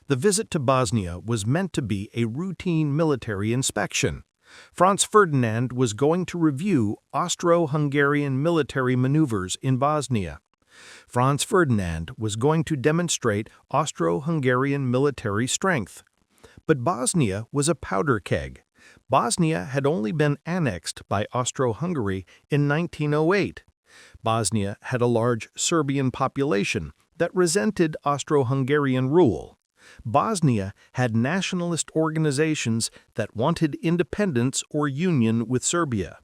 The visit to Bosnia was meant to be a routine military inspection. Franz Ferdinand was going to review Austro-Hungarian military maneuvers in Bosnia. Franz Ferdinand was going to demonstrate Austro-Hungarian military strength. But Bosnia was a powder keg. Bosnia had only been annexed by Austro-Hungary in 1908. Bosnia had a large Serbian population that resented Austro-Hungarian rule. Bosnia had nationalist organizations that wanted independence or union with Serbia.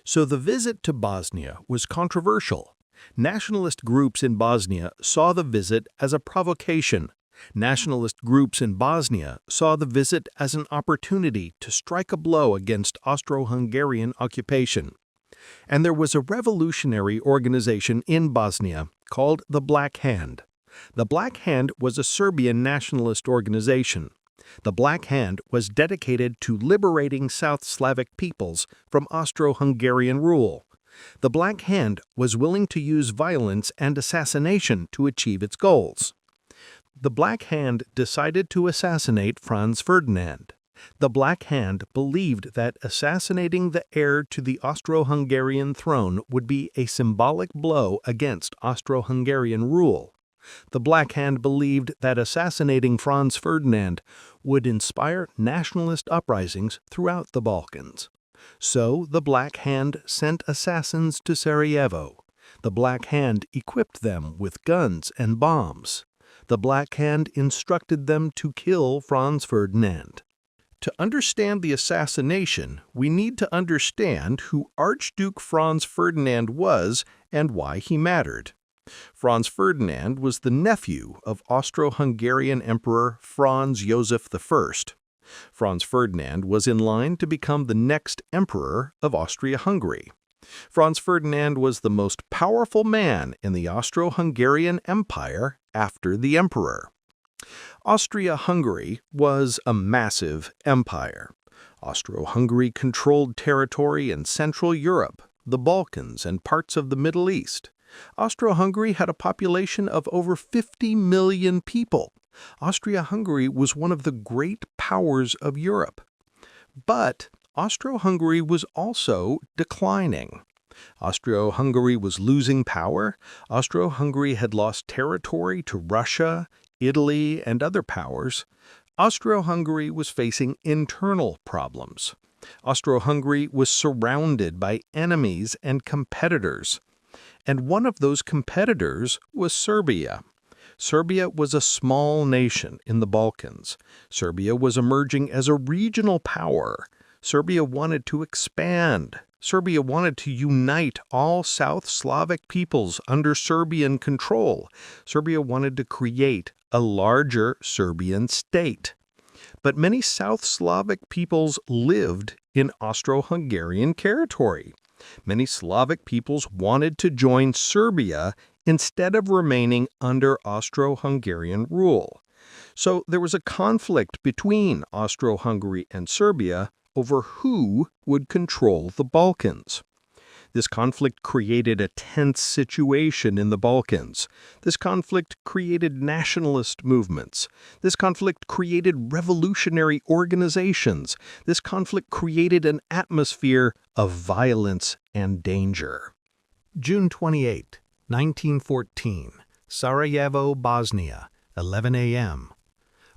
So the visit to Bosnia was controversial. Nationalist groups in Bosnia saw the visit as a provocation. Nationalist groups in Bosnia saw the visit as an opportunity to strike a blow against Austro-Hungarian occupation. And there was a revolutionary organization in Bosnia called the Black Hand. The Black Hand was a Serbian nationalist organization. The Black Hand was dedicated to liberating South Slavic peoples from Austro-Hungarian rule. The Black Hand was willing to use violence and assassination to achieve its goals. The Black Hand decided to assassinate Franz Ferdinand. The Black Hand believed that assassinating the heir to the Austro-Hungarian throne would be a symbolic blow against Austro-Hungarian rule. The Black Hand believed that assassinating Franz Ferdinand would inspire nationalist uprisings throughout the Balkans. So the Black Hand sent assassins to Sarajevo. The Black Hand equipped them with guns and bombs. The Black Hand instructed them to kill Franz Ferdinand. To understand the assassination, we need to understand who Archduke Franz Ferdinand was and why he mattered. Franz Ferdinand was the nephew of Austro-Hungarian Emperor Franz Joseph I. Franz Ferdinand was in line to become the next emperor of Austria-Hungary. Franz Ferdinand was the most powerful man in the Austro-Hungarian Empire after the emperor. Austria-Hungary was a massive empire. Austro-Hungary controlled territory in Central Europe, the Balkans, and parts of the Middle East. Austro-Hungary had a population of over 50 million people. Austria-Hungary was one of the great powers of Europe. But Austro-Hungary was also declining. Austro-Hungary was losing power. Austro-Hungary had lost territory to Russia, Italy, and other powers. Austro-Hungary was facing internal problems. Austro-Hungary was surrounded by enemies and competitors. And one of those competitors was Serbia. Serbia was a small nation in the Balkans. Serbia was emerging as a regional power. Serbia wanted to expand. Serbia wanted to unite all South Slavic peoples under Serbian control. Serbia wanted to create a larger Serbian state. But many South Slavic peoples lived in Austro-Hungarian territory. Many Slavic peoples wanted to join Serbia instead of remaining under Austro-Hungarian rule. So there was a conflict between Austro-Hungary and Serbia over who would control the Balkans. This conflict created a tense situation in the Balkans. This conflict created nationalist movements. This conflict created revolutionary organizations. This conflict created an atmosphere of violence and danger. June 28, 1914, Sarajevo, Bosnia, 11 a.m.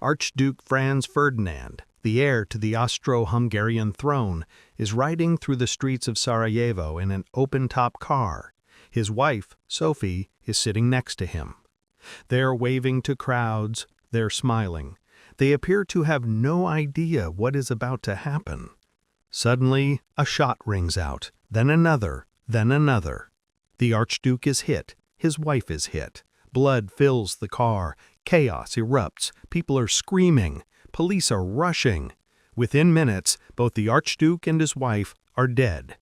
Archduke Franz Ferdinand, the heir to the Austro-Hungarian throne, is riding through the streets of Sarajevo in an open-top car. His wife, Sophie, is sitting next to him. They're waving to crowds. They're smiling. They appear to have no idea what is about to happen. Suddenly, a shot rings out, then another, then another. The Archduke is hit. His wife is hit. Blood fills the car. Chaos erupts. People are screaming. Police are rushing. Within minutes, both the Archduke and his wife are dead.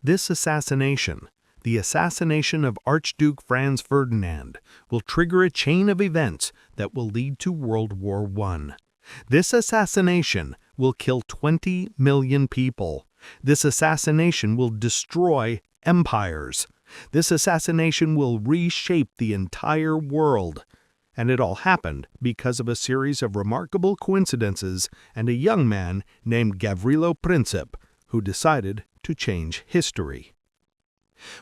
This assassination, the assassination of Archduke Franz Ferdinand, will trigger a chain of events that will lead to World War I. This assassination will kill 20 million people. This assassination will destroy empires. This assassination will reshape the entire world. And it all happened because of a series of remarkable coincidences and a young man named Gavrilo Princip, who decided to change history.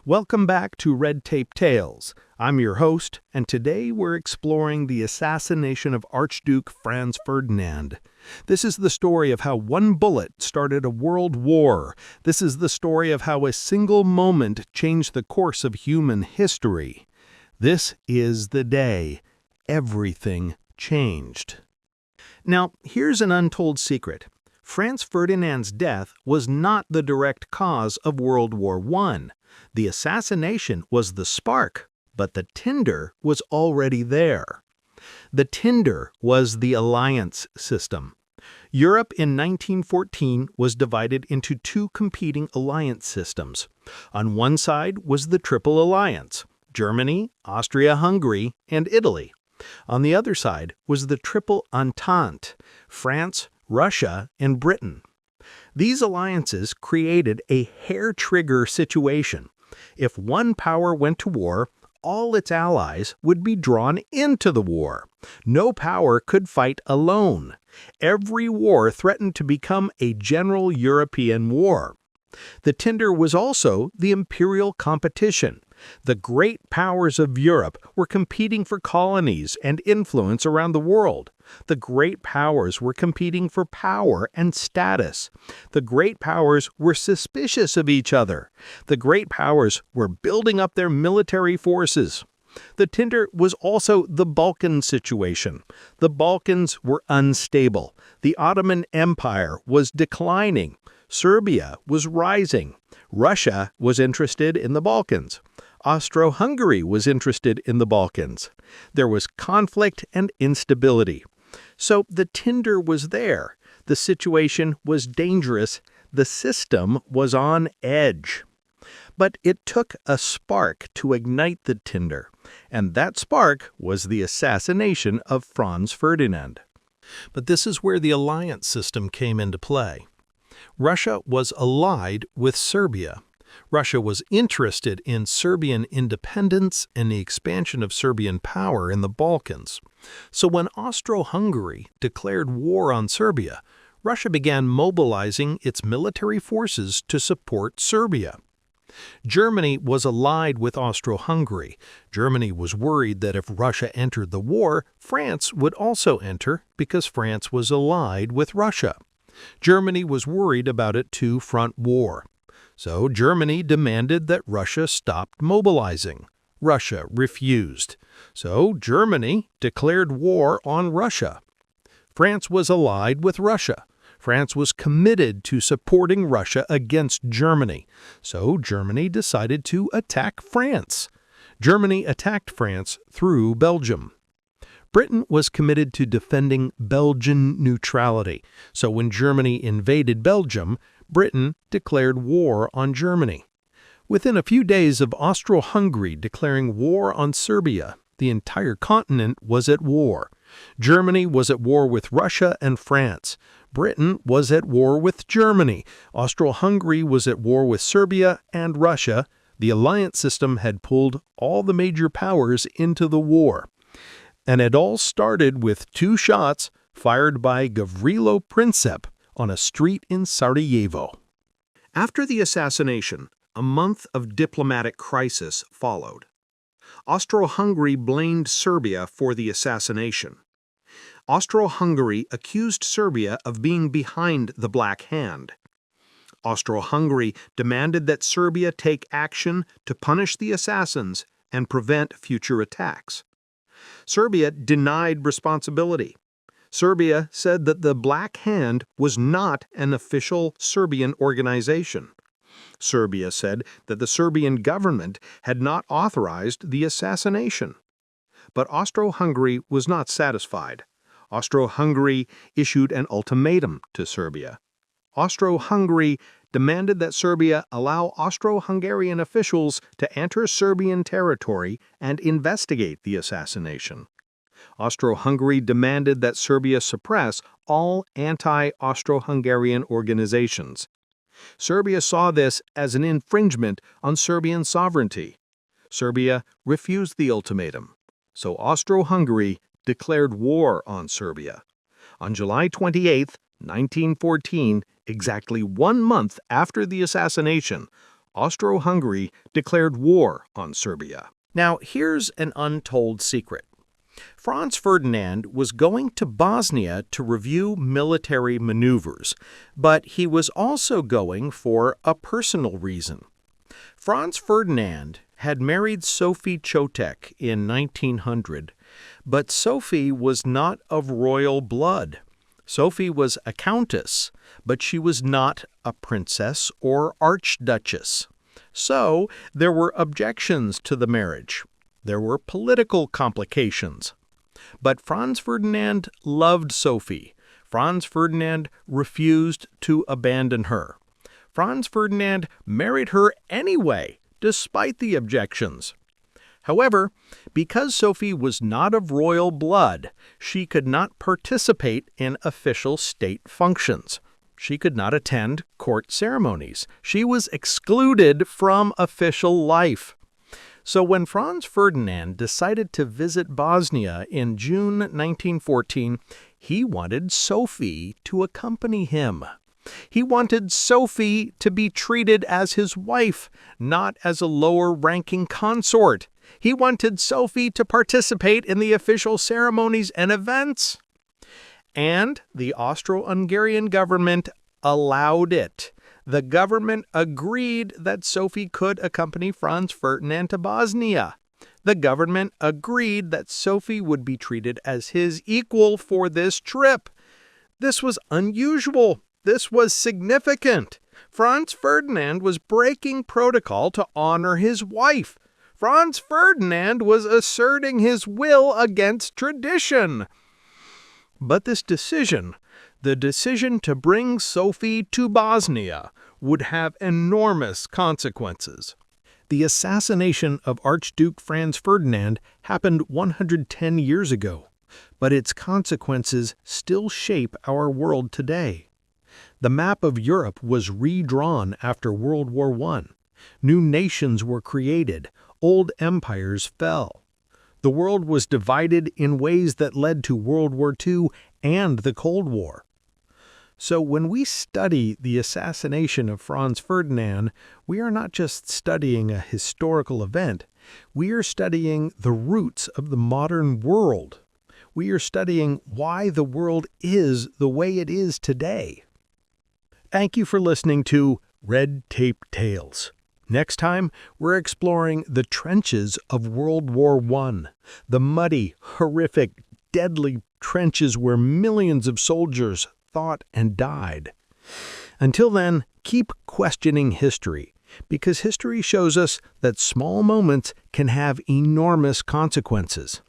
Welcome back to Red Tape Tales. I'm your host, and today we're exploring the assassination of Archduke Franz Ferdinand. This is the story of how one bullet started a world war. This is the story of how a single moment changed the course of human history. This is the day everything changed. Now, here's an untold secret. Franz Ferdinand's death was not the direct cause of World War I. The assassination was the spark, but the tinder was already there. The tinder was the alliance system. Europe in 1914 was divided into two competing alliance systems. On one side was the Triple Alliance: Germany, Austria-Hungary, and Italy. On the other side was the Triple Entente: France, Russia, and Britain. These alliances created a hair-trigger situation. If one power went to war, all its allies would be drawn into the war. No power could fight alone. Every war threatened to become a general European war. The tinder was also the imperial competition. The great powers of Europe were competing for colonies and influence around the world. The great powers were competing for power and status. The great powers were suspicious of each other. The great powers were building up their military forces. The tinder was also the Balkan situation. The Balkans were unstable. The Ottoman Empire was declining. Serbia was rising. Russia was interested in the Balkans. Austro-Hungary was interested in the Balkans. There was conflict and instability. So the tinder was there. The situation was dangerous. The system was on edge. But it took a spark to ignite the tinder, and that spark was the assassination of Franz Ferdinand. But this is where the alliance system came into play. Russia was allied with Serbia. Russia was interested in Serbian independence and the expansion of Serbian power in the Balkans. So when Austro-Hungary declared war on Serbia, Russia began mobilizing its military forces to support Serbia. Germany was allied with Austro-Hungary. Germany was worried that if Russia entered the war, France would also enter because France was allied with Russia. Germany was worried about a two-front war. So Germany demanded that Russia stop mobilizing. Russia refused. So Germany declared war on Russia. France was allied with Russia. France was committed to supporting Russia against Germany. So Germany decided to attack France. Germany attacked France through Belgium. Britain was committed to defending Belgian neutrality. So when Germany invaded Belgium, Britain declared war on Germany. Within a few days of Austro-Hungary declaring war on Serbia, the entire continent was at war. Germany was at war with Russia and France. Britain was at war with Germany. Austro-Hungary was at war with Serbia and Russia. The alliance system had pulled all the major powers into the war. And it all started with two shots fired by Gavrilo Princip on a street in Sarajevo. After the assassination, a month of diplomatic crisis followed. Austro-Hungary blamed Serbia for the assassination. Austro-Hungary accused Serbia of being behind the Black Hand. Austro-Hungary demanded that Serbia take action to punish the assassins and prevent future attacks. Serbia denied responsibility. Serbia said that the Black Hand was not an official Serbian organization. Serbia said that the Serbian government had not authorized the assassination. But Austro-Hungary was not satisfied. Austro-Hungary issued an ultimatum to Serbia. Austro-Hungary demanded that Serbia allow Austro-Hungarian officials to enter Serbian territory and investigate the assassination. Austro-Hungary demanded that Serbia suppress all anti-Austro-Hungarian organizations. Serbia saw this as an infringement on Serbian sovereignty. Serbia refused the ultimatum, so Austro-Hungary declared war on Serbia. On July 28, 1914, exactly 1 month after the assassination, Austro-Hungary declared war on Serbia. Now, here's an untold secret. Franz Ferdinand was going to Bosnia to review military maneuvers, but he was also going for a personal reason. Franz Ferdinand had married Sophie Chotek in 1900, but Sophie was not of royal blood. Sophie was a countess, but she was not a princess or archduchess. So there were objections to the marriage. There were political complications. But Franz Ferdinand loved Sophie. Franz Ferdinand refused to abandon her. Franz Ferdinand married her anyway, despite the objections. However, because Sophie was not of royal blood, she could not participate in official state functions. She could not attend court ceremonies. She was excluded from official life. So when Franz Ferdinand decided to visit Bosnia in June 1914, he wanted Sophie to accompany him. He wanted Sophie to be treated as his wife, not as a lower-ranking consort. He wanted Sophie to participate in the official ceremonies and events. And the Austro-Hungarian government allowed it. The government agreed that Sophie could accompany Franz Ferdinand to Bosnia. The government agreed that Sophie would be treated as his equal for this trip. This was unusual. This was significant. Franz Ferdinand was breaking protocol to honor his wife. Franz Ferdinand was asserting his will against tradition. But this decision, the decision to bring Sophie to Bosnia, would have enormous consequences. The assassination of Archduke Franz Ferdinand happened 110 years ago, but its consequences still shape our world today. The map of Europe was redrawn after World War I. New nations were created, old empires fell. The world was divided in ways that led to World War II and the Cold War. So when we study the assassination of Franz Ferdinand, we are not just studying a historical event. We are studying the roots of the modern world. We are studying why the world is the way it is today. Thank you for listening to Red Tape Tales. Next time, we're exploring the trenches of World War I, the muddy, horrific, deadly trenches where millions of soldiers thought and died. Until then, keep questioning history, because history shows us that small moments can have enormous consequences.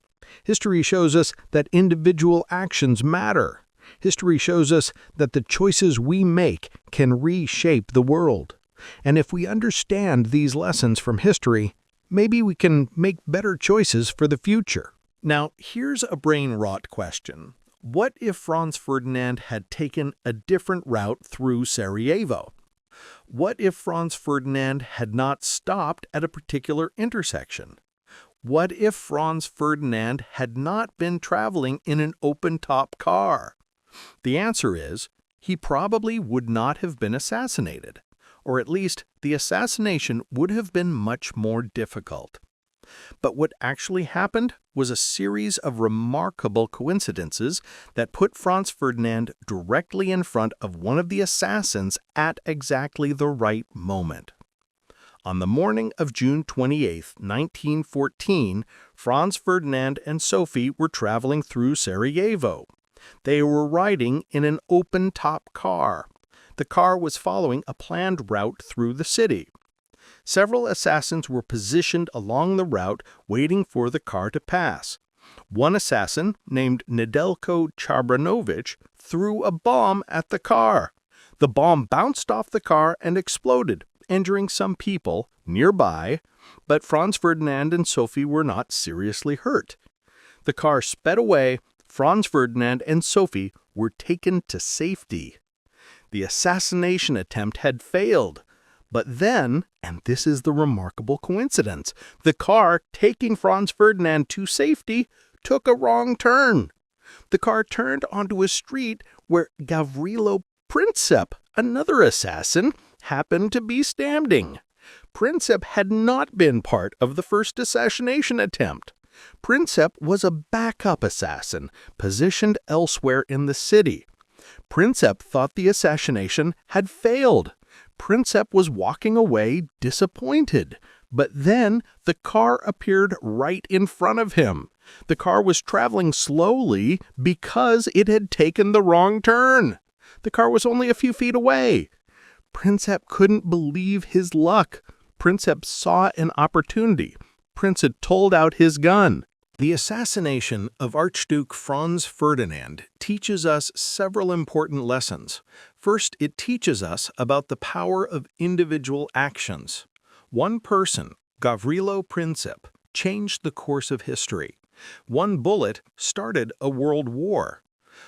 History shows us that individual actions matter. History shows us that the choices we make can reshape the world. And if we understand these lessons from history, maybe we can make better choices for the future. Now, here's a brain-rot question. What if Franz Ferdinand had taken a different route through Sarajevo? What if Franz Ferdinand had not stopped at a particular intersection? What if Franz Ferdinand had not been traveling in an open-top car? The answer is, he probably would not have been assassinated, or at least the assassination would have been much more difficult. But what actually happened was a series of remarkable coincidences that put Franz Ferdinand directly in front of one of the assassins at exactly the right moment. On the morning of June 28, 1914, Franz Ferdinand and Sophie were traveling through Sarajevo. They were riding in an open-top car. The car was following a planned route through the city. Several assassins were positioned along the route waiting for the car to pass. One assassin, named Nedeljko Chabranovich, threw a bomb at the car. The bomb bounced off the car and exploded, injuring some people nearby, but Franz Ferdinand and Sophie were not seriously hurt. The car sped away. Franz Ferdinand and Sophie were taken to safety. The assassination attempt had failed. But then, and this is the remarkable coincidence, the car taking Franz Ferdinand to safety took a wrong turn. The car turned onto a street where Gavrilo Princip, another assassin, happened to be standing. Princip had not been part of the first assassination attempt. Princip was a backup assassin positioned elsewhere in the city. Princip thought the assassination had failed. Princip was walking away disappointed, but then the car appeared right in front of him. The car was traveling slowly because it had taken the wrong turn. The car was only a few feet away. Princip couldn't believe his luck. Princip saw an opportunity. Princip pulled out his gun. The assassination of Archduke Franz Ferdinand teaches us several important lessons. First, it teaches us about the power of individual actions. One person, Gavrilo Princip, changed the course of history. One bullet started a world war.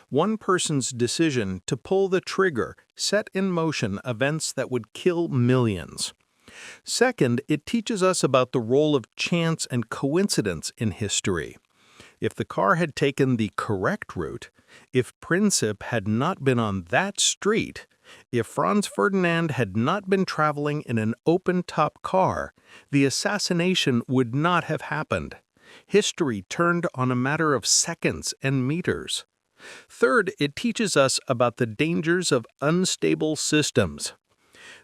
One person's decision to pull the trigger set in motion events that would kill millions. Second, it teaches us about the role of chance and coincidence in history. If the car had taken the correct route, if Princip had not been on that street, if Franz Ferdinand had not been traveling in an open-top car, the assassination would not have happened. History turned on a matter of seconds and meters. Third, it teaches us about the dangers of unstable systems.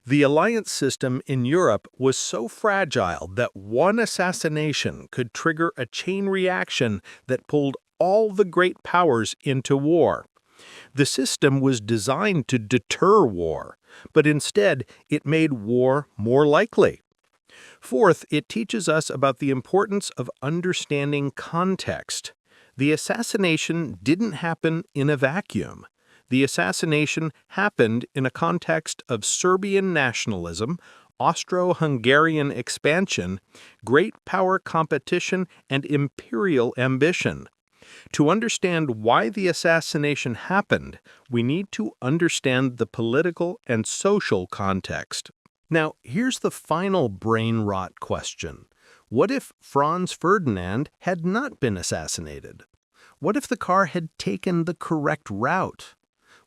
The alliance system in Europe was so fragile that one assassination could trigger a chain reaction that pulled all the great powers into war. The system was designed to deter war, but instead it made war more likely. Fourth, it teaches us about the importance of understanding context. The assassination didn't happen in a vacuum. The assassination happened in a context of Serbian nationalism, Austro-Hungarian expansion, great power competition, and imperial ambition. To understand why the assassination happened, we need to understand the political and social context. Now, here's the final brain rot question. What if Franz Ferdinand had not been assassinated? What if the car had taken the correct route?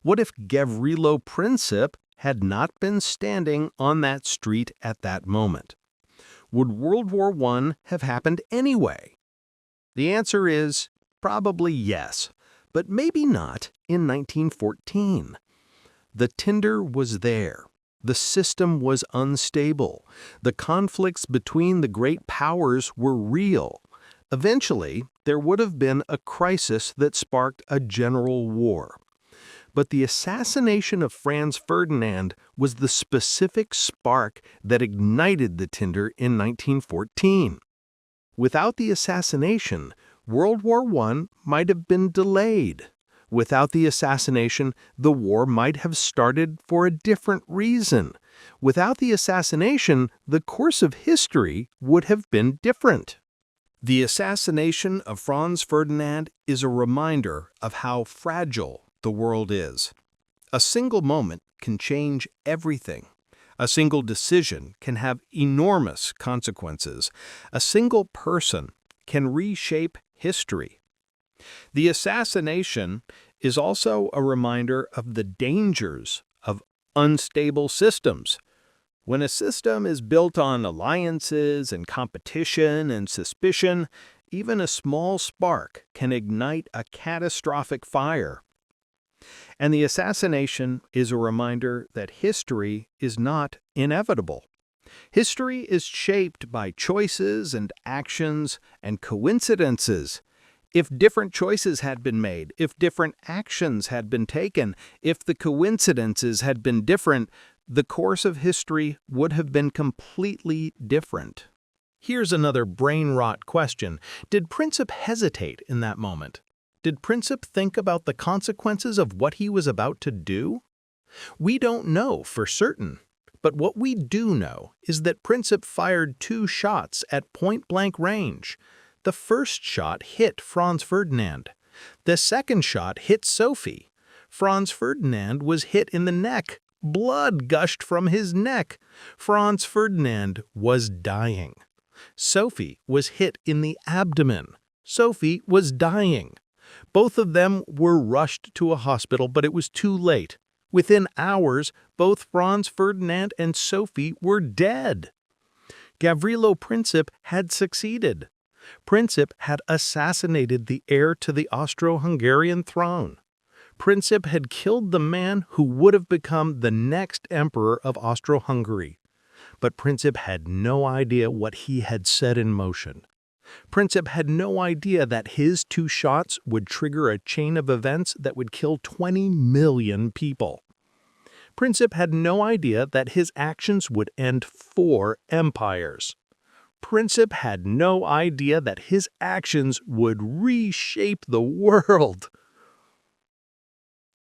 What if Gavrilo Princip had not been standing on that street at that moment? Would World War I have happened anyway? The answer is probably yes, but maybe not in 1914. The tinder was there. The system was unstable. The conflicts between the great powers were real. Eventually, there would have been a crisis that sparked a general war. But the assassination of Franz Ferdinand was the specific spark that ignited the tinder in 1914. Without the assassination, World War I might have been delayed. Without the assassination, the war might have started for a different reason. Without the assassination, the course of history would have been different. The assassination of Franz Ferdinand is a reminder of how fragile the world is. A single moment can change everything. A single decision can have enormous consequences. A single person can reshape history. The assassination is also a reminder of the dangers of unstable systems. When a system is built on alliances and competition and suspicion, even a small spark can ignite a catastrophic fire. And the assassination is a reminder that history is not inevitable. History is shaped by choices and actions and coincidences. If different choices had been made, if different actions had been taken, if the coincidences had been different, the course of history would have been completely different. Here's another brain rot question. Did Princip hesitate in that moment? Did Princip think about the consequences of what he was about to do? We don't know for certain, but what we do know is that Princip fired 2 shots at point-blank range. The first shot hit Franz Ferdinand. The second shot hit Sophie. Franz Ferdinand was hit in the neck. Blood gushed from his neck. Franz Ferdinand was dying. Sophie was hit in the abdomen. Sophie was dying. Both of them were rushed to a hospital, but it was too late. Within hours, both Franz Ferdinand and Sophie were dead. Gavrilo Princip had succeeded. Princip had assassinated the heir to the Austro-Hungarian throne. Princip had killed the man who would have become the next emperor of Austro-Hungary. But Princip had no idea what he had set in motion. Princip had no idea that his 2 shots would trigger a chain of events that would kill 20 million people. Princip had no idea that his actions would end 4 empires. Princip had no idea that his actions would reshape the world.